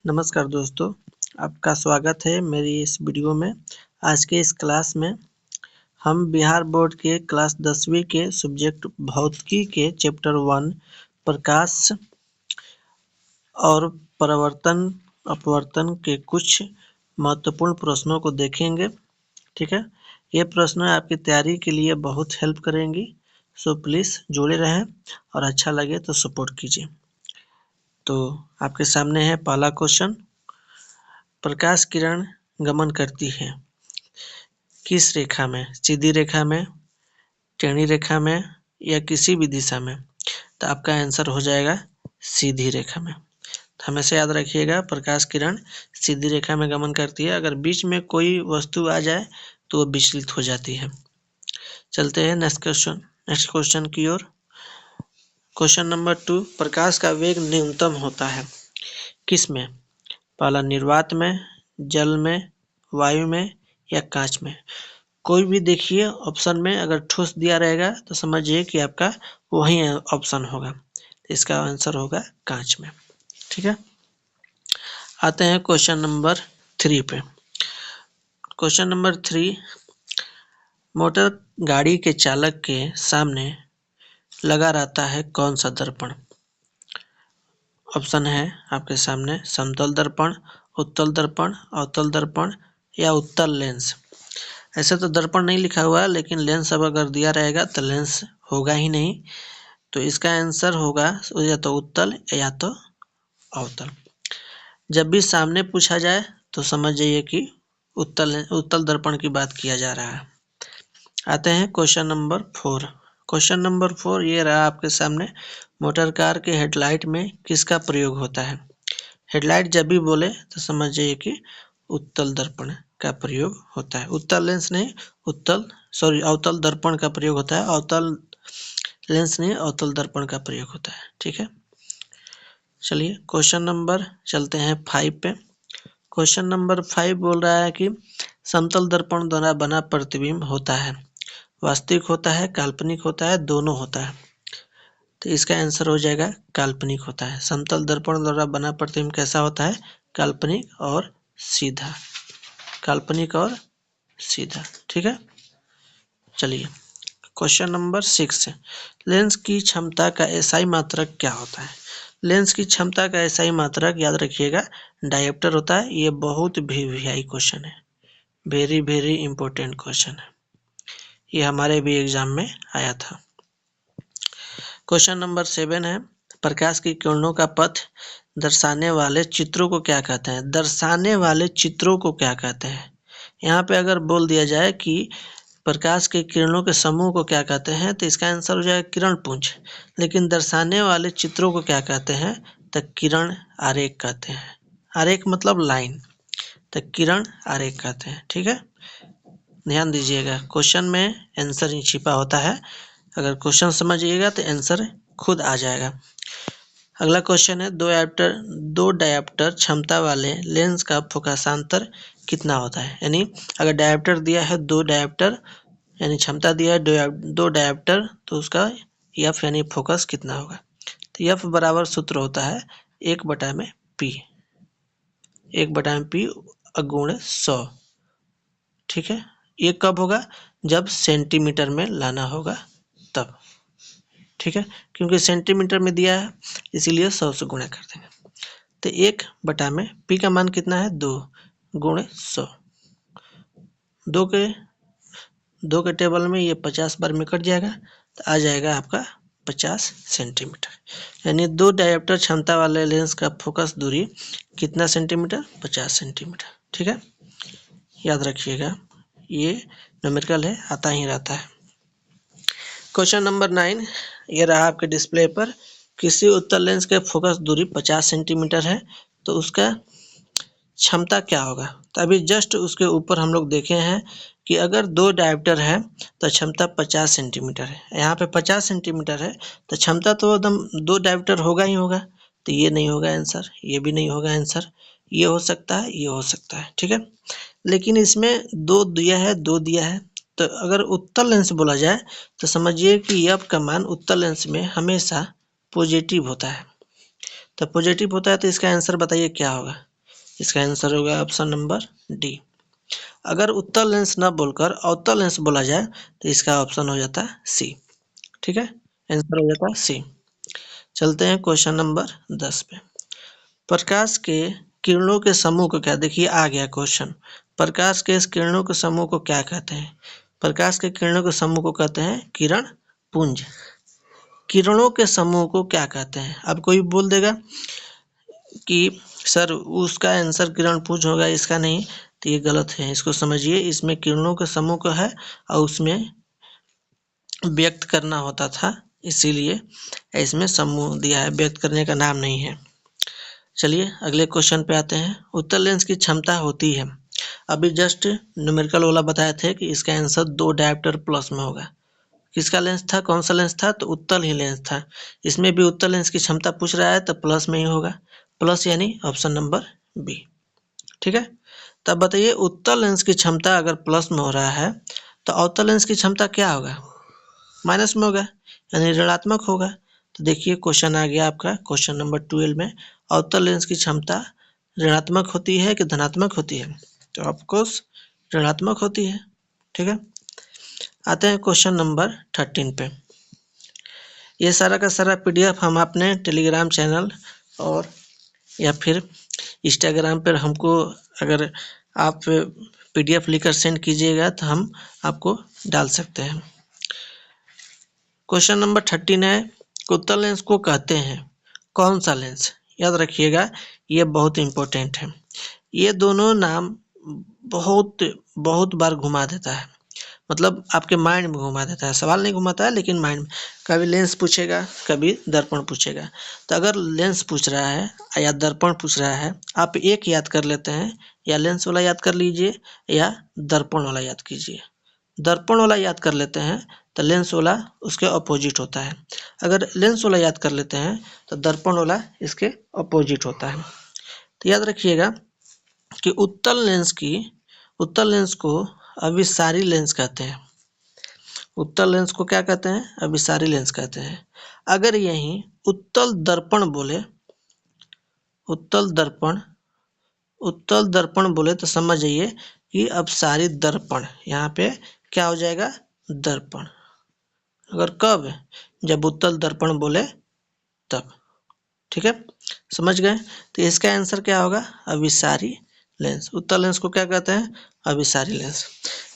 नमस्कार दोस्तों, आपका स्वागत है मेरी इस वीडियो में। आज के इस क्लास में हम बिहार बोर्ड के क्लास 10वीं के सब्जेक्ट भौतिकी के चैप्टर 1 प्रकाश और परावर्तन अपवर्तन के कुछ महत्वपूर्ण प्रश्नों को देखेंगे। ठीक है, ये प्रश्न आपकी तैयारी के लिए बहुत हेल्प करेंगी, सो प्लीज़ जुड़े रहें और अच्छा लगे तो सपोर्ट कीजिए। तो आपके सामने है पहला क्वेश्चन। प्रकाश किरण गमन करती है किस रेखा में? सीधी रेखा में, टेढ़ी रेखा में या किसी भी दिशा में? तो आपका आंसर हो जाएगा सीधी रेखा में। तो हमेशा याद रखिएगा, प्रकाश किरण सीधी रेखा में गमन करती है। अगर बीच में कोई वस्तु आ जाए तो वो विचलित हो जाती है। चलते हैं नेक्स्ट क्वेश्चन की ओर। क्वेश्चन नंबर 2, प्रकाश का वेग न्यूनतम होता है किस में? पहला निर्वात में, जल में, वायु में या कांच में? कोई भी देखिए ऑप्शन में अगर ठोस दिया रहेगा तो समझिए कि आपका वही ऑप्शन होगा। तो इसका आंसर होगा कांच में। ठीक है, आते हैं क्वेश्चन नंबर 3 पे। क्वेश्चन नंबर 3, मोटर गाड़ी के चालक के सामने लगा रहता है कौन सा दर्पण? ऑप्शन है आपके सामने समतल दर्पण, उत्तल दर्पण, अवतल दर्पण या उत्तल लेंस। ऐसे तो दर्पण नहीं लिखा हुआ है, लेकिन लेंस अब अगर दिया रहेगा तो लेंस होगा ही नहीं। तो इसका आंसर होगा या तो उत्तल या तो अवतल। जब भी सामने पूछा जाए तो समझ जाइए कि उत्तल दर्पण की बात किया जा रहा है। आते हैं क्वेश्चन नंबर 4। क्वेश्चन नंबर 4 ये रहा आपके सामने। मोटर कार के हेडलाइट में किसका प्रयोग होता है? हेडलाइट जब भी बोले तो समझ जाइए कि उत्तल दर्पण का प्रयोग होता है। उत्तल लेंस नहीं, अवतल दर्पण का प्रयोग होता है। अवतल लेंस नहीं, अवतल दर्पण का प्रयोग होता है। ठीक है, चलिए क्वेश्चन नंबर चलते हैं 5 पे। क्वेश्चन नंबर 5 बोल रहा है कि समतल दर्पण द्वारा बना प्रतिबिंब होता है, वास्तविक होता है, काल्पनिक होता है, दोनों होता है? तो इसका आंसर हो जाएगा काल्पनिक होता है। समतल दर्पण द्वारा बना प्रतिबिंब कैसा होता है? काल्पनिक और सीधा। काल्पनिक और सीधा। ठीक है, चलिए क्वेश्चन नंबर 6 है। लेंस की क्षमता का एसआई मात्रक क्या होता है? लेंस की क्षमता का एसआई मात्रक याद रखिएगा डायोप्टर होता है। ये बहुत वीआई क्वेश्चन है, वेरी वेरी इंपॉर्टेंट क्वेश्चन है। ये हमारे भी एग्जाम में आया था। क्वेश्चन नंबर 7 है, प्रकाश की किरणों का पथ दर्शाने वाले चित्रों को क्या कहते हैं? दर्शाने वाले चित्रों को क्या कहते हैं? यहाँ पे अगर बोल दिया जाए कि प्रकाश के किरणों के समूह को क्या कहते हैं तो इसका आंसर हो जाएगा किरण पुंज। लेकिन दर्शाने वाले चित्रों को क्या कहते हैं? तो किरण आरेख कहते हैं। आरेख मतलब लाइन, तो किरण आरेख कहते हैं। ठीक है, ध्यान दीजिएगा, क्वेश्चन में आंसर ही छिपा होता है। अगर क्वेश्चन समझिएगा तो आंसर खुद आ जाएगा। अगला क्वेश्चन है, दो डायोप्टर क्षमता वाले लेंस का फोकसांतर कितना होता है? यानी अगर डायोप्टर दिया है, दो डायोप्टर यानी क्षमता दिया है दो डायोप्टर, तो उसका एफ यानी फोकस कितना होगा? तो एफ बराबर सूत्र होता है 1/p, 1/p गुण 100। ठीक है, ये कब होगा? जब सेंटीमीटर में लाना होगा तब। ठीक है, क्योंकि सेंटीमीटर में दिया है इसीलिए 100 से गुणा कर देंगे। तो 1/p का मान कितना है? 2 गुणे 100। 2 के टेबल में ये 50 बार में कट जाएगा तो आ जाएगा आपका 50 सेंटीमीटर। यानी दो डायोप्टर क्षमता वाले लेंस का फोकस दूरी कितना सेंटीमीटर? 50 सेंटीमीटर। ठीक है, याद रखिएगा, ये न्यूमेरिकल है, आता ही रहता है। क्वेश्चन नंबर 9 ये रहा आपके डिस्प्ले पर। किसी उत्तल लेंस के फोकस दूरी 50 सेंटीमीटर है तो उसका क्षमता क्या होगा? तो अभी जस्ट उसके ऊपर हम लोग देखे हैं कि अगर दो डायोप्टर है तो क्षमता 50 सेंटीमीटर है। यहाँ पे 50 सेंटीमीटर है तो क्षमता तो एकदम दो डायोप्टर होगा ही होगा। तो ये नहीं होगा आंसर, ये भी नहीं होगा आंसर, ये हो सकता है, ये हो सकता है। ठीक है, लेकिन इसमें दो दिया है। तो अगर उत्तल लेंस बोला जाए तो समझिए कि एफ का मान उत्तल लेंस में हमेशा पॉजिटिव होता है। तो पॉजिटिव होता है तो इसका आंसर बताइए क्या होगा? इसका आंसर होगा ऑप्शन नंबर डी। अगर उत्तल लेंस न बोलकर अवतल लेंस बोला जाए तो इसका ऑप्शन हो जाता है सी। ठीक है, आंसर हो जाता है सी। चलते हैं क्वेश्चन नंबर 10 पे। प्रकाश के किरणों के समूह को क्या, देखिए आ गया क्वेश्चन। प्रकाश के इस किरणों के समूह को क्या कहते हैं? प्रकाश के किरणों के समूह को कहते हैं किरण पुंज। किरणों के समूह को क्या कहते हैं? अब कोई बोल देगा कि सर उसका आंसर किरण पुंज होगा, इसका नहीं, तो ये गलत है। इसको समझिए, इसमें किरणों के समूह को है और उसमें व्यक्त करना होता था, इसीलिए इसमें समूह दिया है, व्यक्त करने का नाम नहीं है। चलिए अगले क्वेश्चन पे आते हैं। उत्तल लेंस की क्षमता होती है, अभी जस्ट न्यूमेरिकल वाला बताए थे कि इसका आंसर 2 डायोप्टर प्लस में होगा। किसका लेंस था, कौन सा लेंस था? तो उत्तल ही लेंस था। इसमें भी उत्तल लेंस की क्षमता पूछ रहा है तो प्लस में ही होगा, प्लस यानी ऑप्शन नंबर बी। ठीक है, तब बताइए उत्तल लेंस की क्षमता अगर प्लस में हो रहा है तो अवतल लेंस की क्षमता क्या होगा? माइनस में होगा, यानी ऋणात्मक होगा। तो देखिए क्वेश्चन आ गया आपका क्वेश्चन नंबर 12 में, अवतल लेंस की क्षमता ऋणात्मक होती है कि धनात्मक होती है? तो ऑफकोर्स ऋणात्मक होती है। ठीक है, आते हैं क्वेश्चन नंबर 13 पे। ये सारा का सारा पीडीएफ हम अपने टेलीग्राम चैनल और या फिर इंस्टाग्राम पर हमको अगर आप पीडीएफ लिखकर सेंड कीजिएगा तो हम आपको डाल सकते हैं। क्वेश्चन नंबर 13 है, उत्तल लेंस को कहते हैं कौन सा लेंस? याद रखिएगा, ये बहुत इंपॉर्टेंट है। ये दोनों नाम बहुत बहुत बार घुमा देता है, मतलब आपके माइंड में घुमा देता है। सवाल नहीं घुमाता है लेकिन माइंड में, कभी लेंस पूछेगा कभी दर्पण पूछेगा। तो अगर लेंस पूछ रहा है या दर्पण पूछ रहा है, आप एक याद कर लेते हैं, या लेंस वाला याद कर लीजिए या दर्पण वाला याद कीजिए। दर्पण वाला याद कर लेते हैं तो लेंस वाला उसके अपोजिट होता है। अगर लेंस वाला याद कर लेते हैं तो दर्पण वाला इसके अपोजिट होता है। तो याद रखिएगा कि उत्तल लेंस को अभिसारी लेंस कहते हैं। उत्तल लेंस को क्या कहते हैं? अभिसारी लेंस कहते हैं। अगर यही उत्तल दर्पण बोले तो समझ जाइए कि अपसारी दर्पण, यहाँ पे क्या हो जाएगा? दर्पण। अगर कब? जब उत्तल दर्पण बोले तब। ठीक है, समझ गए? तो इसका आंसर क्या होगा? अभिसारी लेंस। उत्तल लेंस को क्या कहते हैं? अभिसारी लेंस।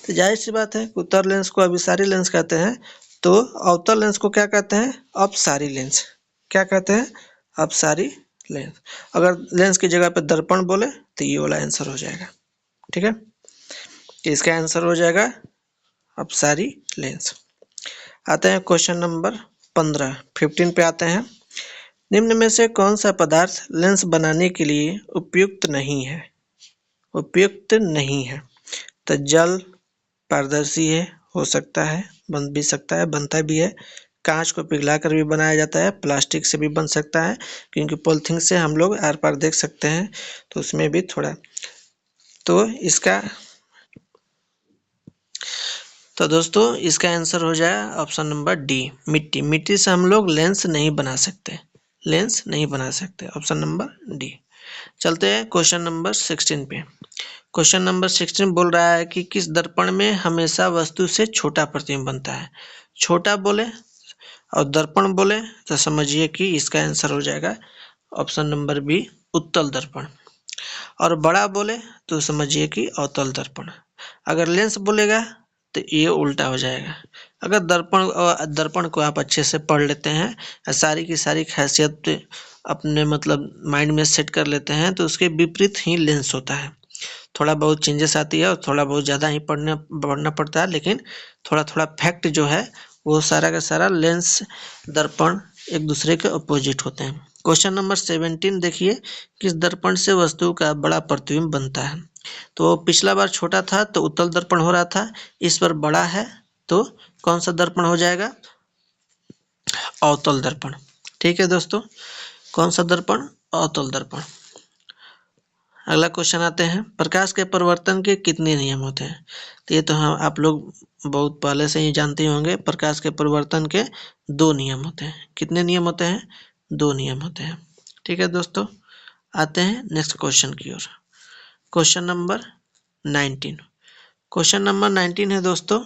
तो जाहिर सी बात है, उत्तल लेंस को अभिसारी लेंस कहते हैं, तो अवतल लेंस को क्या कहते हैं? अपसारी लेंस। क्या कहते हैं? अपसारी लेंस। अगर लेंस की जगह पे दर्पण बोले तो ये वाला आंसर हो जाएगा। ठीक है, तो इसका आंसर हो जाएगा अपसारी लेंस। आते हैं क्वेश्चन नंबर 15 पे आते हैं। निम्न में से कौन सा पदार्थ लेंस बनाने के लिए उपयुक्त नहीं है? उपयुक्त नहीं है तो जल पारदर्शी है, हो सकता है, बन भी सकता है, बनता भी है। कांच को पिघलाकर भी बनाया जाता है, प्लास्टिक से भी बन सकता है, क्योंकि पॉलिथीन से हम लोग आर पार देख सकते हैं, तो उसमें भी थोड़ा। तो दोस्तों इसका आंसर हो जाए ऑप्शन नंबर डी, मिट्टी। मिट्टी से हम लोग लेंस नहीं बना सकते, ऑप्शन नंबर डी। चलते हैं क्वेश्चन नंबर 16 पे। क्वेश्चन नंबर 16 बोल रहा है कि किस दर्पण में हमेशा वस्तु से छोटा प्रतिबिंब बनता है? छोटा बोले और दर्पण बोले तो समझिए कि इसका आंसर हो जाएगा ऑप्शन नंबर बी, उत्तल दर्पण। और बड़ा बोले तो समझिए कि अवतल दर्पण। अगर लेंस बोलेगा तो ये उल्टा हो जाएगा। अगर दर्पण को आप अच्छे से पढ़ लेते हैं, सारी की सारी खासियत अपने मतलब माइंड में सेट कर लेते हैं, तो उसके विपरीत ही लेंस होता है। थोड़ा बहुत चेंजेस आती है और थोड़ा बहुत ज़्यादा ही पढ़ना पड़ता है, लेकिन थोड़ा थोड़ा फैक्ट जो है वो सारा का सारा लेंस दर्पण एक दूसरे के अपोजिट होते हैं। क्वेश्चन नंबर 17 देखिए, किस दर्पण से वस्तु का बड़ा प्रतिबिंब बनता है? तो पिछला बार छोटा था तो उत्तल दर्पण हो रहा था, इस बार बड़ा है तो कौन सा दर्पण हो जाएगा? अवतल दर्पण। ठीक है दोस्तों, कौन सा दर्पण? अवतल दर्पण। अगला क्वेश्चन आते हैं, प्रकाश के परिवर्तन के कितने नियम होते हैं? तो ये तो आप लोग बहुत पहले से ही जानते होंगे। प्रकाश के परिवर्तन के 2 नियम होते हैं। कितने नियम होते हैं? 2 नियम होते हैं। ठीक है दोस्तों, आते हैं नेक्स्ट क्वेश्चन की ओर। Question number 19। क्वेश्चन नंबर 19 है दोस्तों,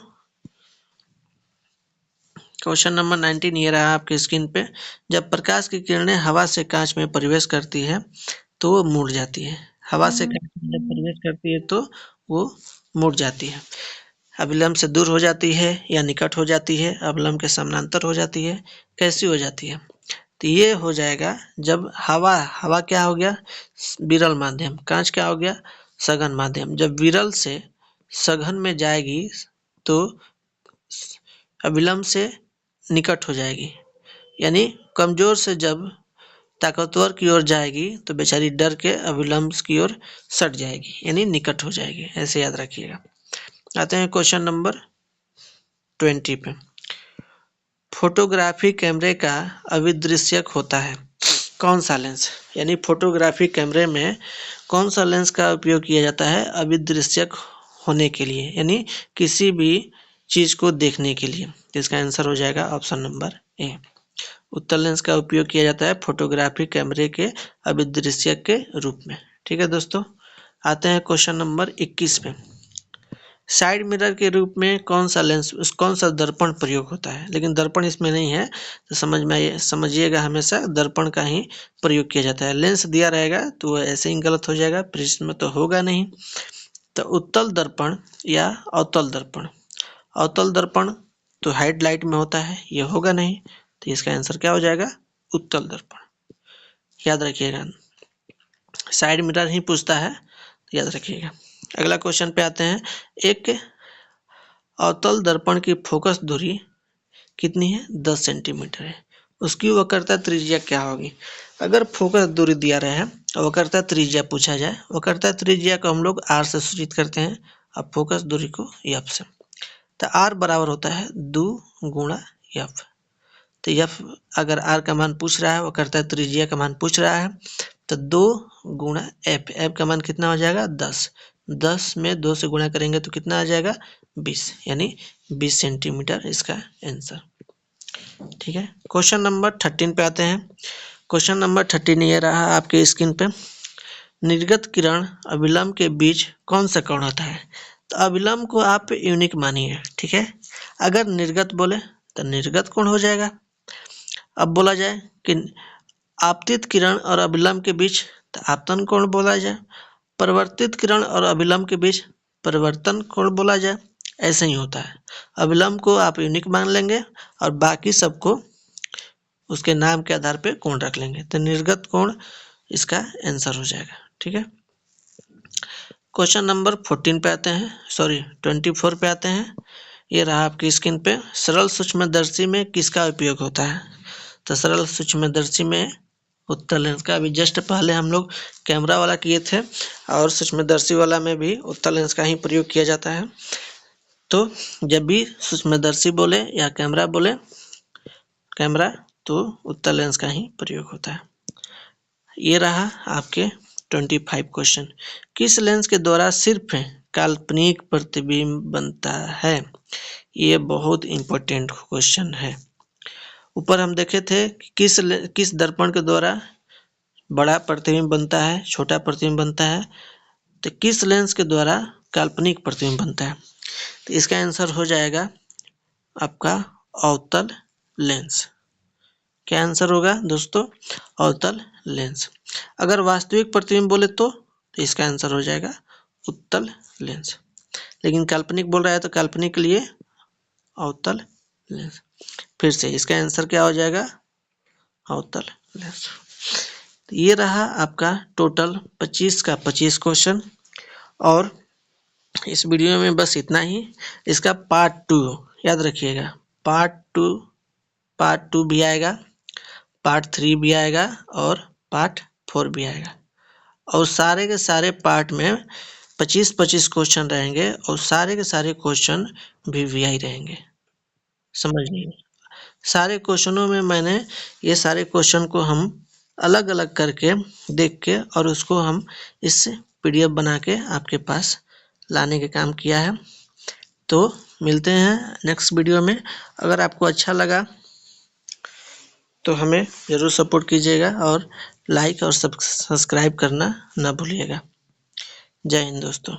क्वेश्चन नंबर 19 ये रहा आपकी स्क्रीन पे। जब प्रकाश की किरणें हवा से कांच में प्रवेश करती है तो वो मुड़ जाती है। हवा से कांच में जब प्रवेश करती है तो वो मुड़ जाती है। अभिलंब से दूर हो जाती है या निकट हो जाती है, अभिलंब के समानांतर हो जाती है, कैसी हो जाती है? तो ये हो जाएगा जब हवा क्या हो गया? विरल माध्यम। कांच क्या हो गया? सघन माध्यम। जब विरल से सघन में जाएगी तो अभिलंब से निकट हो जाएगी, यानी कमजोर से जब ताकतवर की ओर जाएगी तो बेचारी डर के अभिलंब की ओर सट जाएगी, यानी निकट हो जाएगी। ऐसे याद रखिएगा। आते हैं क्वेश्चन नंबर 20 पे। फोटोग्राफी कैमरे का अभिदृश्यक होता है कौन सा लेंस? यानी फोटोग्राफी कैमरे में कौन सा लेंस का उपयोग किया जाता है अभिदृश्यक होने के लिए, यानी किसी भी चीज को देखने के लिए? इसका आंसर हो जाएगा ऑप्शन नंबर ए। उत्तल लेंस का उपयोग किया जाता है फोटोग्राफी कैमरे के अभिदृश्यक के रूप में। ठीक है दोस्तों, आते हैं क्वेश्चन नंबर 21 पे। साइड मिरर के रूप में कौन सा दर्पण प्रयोग होता है? लेकिन दर्पण इसमें नहीं है, तो समझिएगा हमेशा दर्पण का ही प्रयोग किया जाता है। लेंस दिया रहेगा तो वो ऐसे ही गलत हो जाएगा, प्रिज्म तो होगा नहीं। तो उत्तल दर्पण या अवतल दर्पण? अवतल दर्पण तो हेडलाइट में होता है, ये होगा नहीं। तो इसका आंसर क्या हो जाएगा? उत्तल दर्पण। याद रखिएगा, साइड मिरर ही पूछता है, तो याद रखिएगा। अगला क्वेश्चन पे आते हैं। एक अवतल दर्पण की फोकस दूरी कितनी है? 10 सेंटीमीटर है। उसकी वक्रता त्रिज्या क्या होगी? अगर फोकस दूरी दिया रहे हैं और वक्रता त्रिज्या पूछा जाए, वक्रता त्रिज्या को हम लोग आर से सूचित करते हैं और फोकस दूरी को एफ से। तो आर बराबर होता है 2 गुणा एफ। तो एफ अगर आर का मान पूछ रहा है, वक्रता त्रिज्या का मान पूछ रहा है, तो 2 गुणा एफ। एफ का मान कितना हो जाएगा? 10। 10 में 2 से गुणा करेंगे तो कितना आ जाएगा? 20, यानी 20 सेंटीमीटर इसका आंसर। ठीक है, क्वेश्चन नंबर 13 पे आते हैं। क्वेश्चन नंबर 13 ये रहा आपके स्क्रीन पे। निर्गत किरण अभिलंब के बीच कौन सा कोण होता है? तो अभिलंब को आप यूनिक मानिए। ठीक है, अगर निर्गत बोले तो निर्गत कोण हो जाएगा। अब बोला जाए कि आपतित किरण और अभिलंब के बीच, तो आपतन कोण बोला जाए। परिवर्तित किरण और अभिलंब के बीच परिवर्तन कोण बोला जाए। ऐसे ही होता है, अभिलंब को आप यूनिक मान लेंगे और बाकी सबको उसके नाम के आधार पे कोण रख लेंगे, तो निर्गत कोण इसका आंसर हो जाएगा। ठीक है, क्वेश्चन नंबर 14 पे आते हैं, सॉरी 24 पे आते हैं। ये रहा आपकी स्क्रीन पे। सरल सूक्ष्मदर्शी में किसका उपयोग होता है? तो सरल सूक्ष्मदर्शी में उत्तल लेंस का। अभी जस्ट पहले हम लोग कैमरा वाला किए थे और सूक्ष्मदर्शी वाला में भी उत्तल लेंस का ही प्रयोग किया जाता है। तो जब भी सूक्ष्मदर्शी बोले या कैमरा बोले, कैमरा, तो उत्तल लेंस का ही प्रयोग होता है। ये रहा आपके 25 क्वेश्चन। किस लेंस के द्वारा सिर्फ काल्पनिक प्रतिबिंब बनता है? ये बहुत इंपॉर्टेंट क्वेश्चन है। ऊपर हम देखे थे कि किस दर्पण के द्वारा बड़ा प्रतिबिंब बनता है, छोटा प्रतिबिंब बनता है। तो किस लेंस के द्वारा काल्पनिक प्रतिबिंब बनता है? तो इसका आंसर हो जाएगा आपका अवतल लेंस। क्या आंसर होगा दोस्तों? अवतल लेंस। अगर वास्तविक प्रतिबिंब बोले तो इसका आंसर हो जाएगा उत्तल लेंस। लेकिन काल्पनिक बोल रहा है तो काल्पनिक के लिए अवतल लेंस। फिर से इसका आंसर क्या हो जाएगा? अवतल लेंस। तो ये रहा आपका टोटल 25 का 25 क्वेश्चन। और इस वीडियो में बस इतना ही। इसका पार्ट 2 याद रखिएगा, पार्ट 2 भी आएगा, पार्ट 3 भी आएगा और पार्ट 4 भी आएगा। और सारे के सारे पार्ट में 25-25 क्वेश्चन रहेंगे और सारे के सारे क्वेश्चन VVI रहेंगे। समझ लीजिए, सारे क्वेश्चनों में मैंने ये सारे क्वेश्चन को हम अलग अलग करके देख के और उसको हम इस PDF बना के आपके पास लाने के काम किया है। तो मिलते हैं नेक्स्ट वीडियो में। अगर आपको अच्छा लगा तो हमें ज़रूर सपोर्ट कीजिएगा और लाइक और सब्सक्राइब करना ना भूलिएगा। जय हिंद दोस्तों।